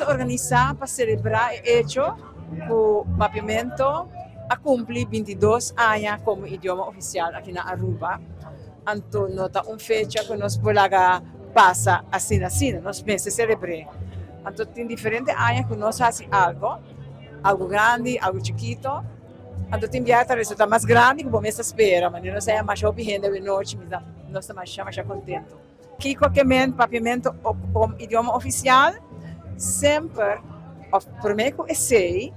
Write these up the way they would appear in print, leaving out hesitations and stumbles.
se organizar para celebrar o hecho o papiamento a cumprir 22 anos como idioma oficial aqui na Aruba. Então, nota uma fecha que nós podemos passar assim, nós meses celebrar. Então, tem diferentes anos que nós fazemos algo grande, algo chiquito. Então, tem dias que resulta mais grande que o mês espera, mas nós é mais gente de noite, nós estamos mais contentos. Que qualquer papiamento como idioma oficial, sempre, primeiro que sei,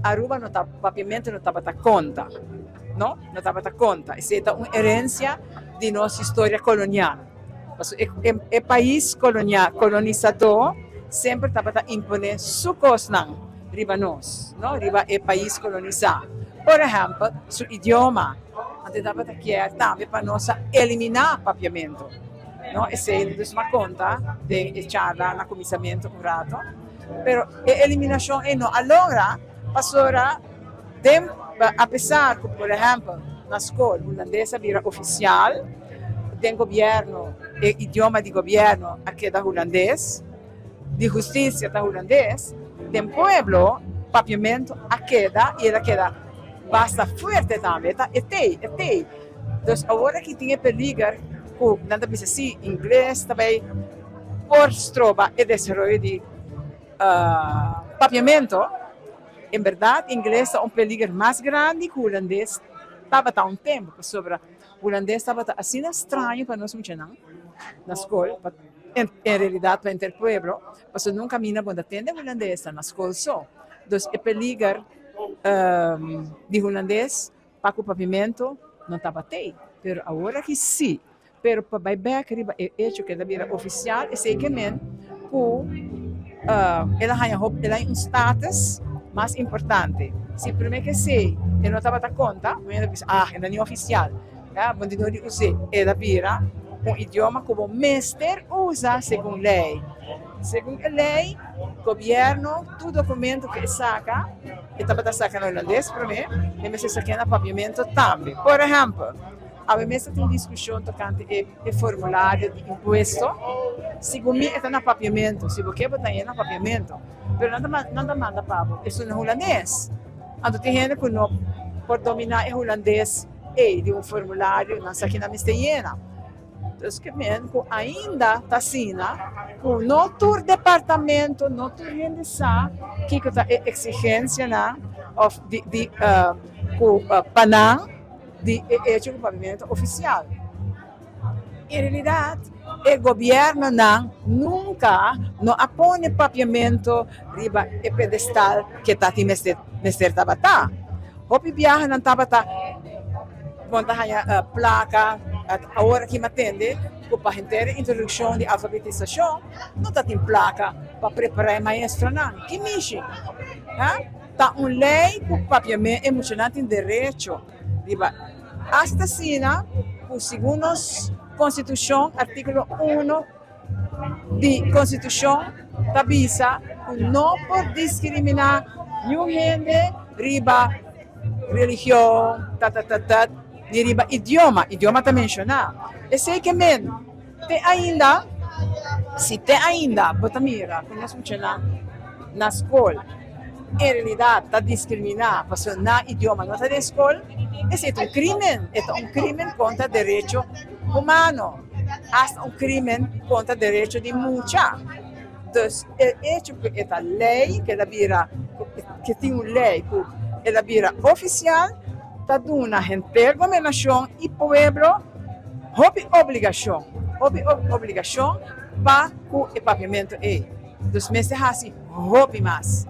Aruba não tá papiamento não estava conta, não estava conta. Essa é uma herência de nossa história colonial. O país colonizador sempre estava impondo sua coisa riba nós, não riba o país colonizado. Por exemplo, o idioma, antes estava quer também para nós eliminar papiamento. Não, essa é uma conta de charla na comissamento curado, pero a eliminação é não. Agora, pastora, apesar que, por exemplo, na escola holandesa vira oficial, tem governo, o idioma de governo aqui da holandês, de justiça da holandês, tem pueblo, papiamento, e ela queda bastante forte também, tá? E tem. Então, agora que tem perigo, nada mais assim, inglês também, por trova e desenvolvimento de papiamento, em verdade, inglês é perigo mais grande que o holandês. Estava há um tempo sobre o holandês estava assim estranho para nós funcionar na escola, em realidade para o pueblo, porque não caminha quando atende o holandês na escola só. Então, é perigo de holandês para o papiamento não estava aí, mas agora que sim. Pero para buyback riba é hecho que vira oficial, é que men ela tem um status mais importante. Se primeiro que sei, eu não estava conta, eu disse, ela não é oficial. Quando eu usei, ela vira idioma como o mestre usa segundo lei. Segundo a lei, governo, todo documento que saca, estava sacando holandês para mim, e me saca no papiamento também. Por exemplo, a mesa tem discussão tocante o formulário de imposto. Segundo mim, está no papiamento. Se você botar no papiamento, mas não manda papo. Isso não é holandês. Então, tem gente que não pode dominar o holandês de um formulário, não sei que não está llena. Então, que ainda está assim, com nosso departamento, nosso gente sabe que a exigência de Panam, de hecho de papiamento oficial. Em realidade, o governo nunca apõe papiamento riba o pedestal que está em Mr. Tabata. Hopi viaja na Tabata, quando a placa, a hora que me atende, para a introdução de alfabetização, não está em placa para preparar maestro, não. Que mixe? Está uma lei que o papiamento é emocionante em direito. Hasta assim, segundo a Constituição, artículo 1 de Constituição, avisa que não pode discriminar nenhuma gente, riba religião, de riba idioma também mencionado. E sei que tem ainda, se tem ainda, bota mira, quando nós funcionamos na escola, em realidade está discriminado, porque na idioma não está na escola, esse é um crime contra o direito humano, hasta um crime contra o direito de mucha. Então, o hecho que esta lei, que tem uma lei que ela vira oficial, está dando uma intergovernação e pueblo, obrigação para que o papiamento é. Dos meses assim, mais.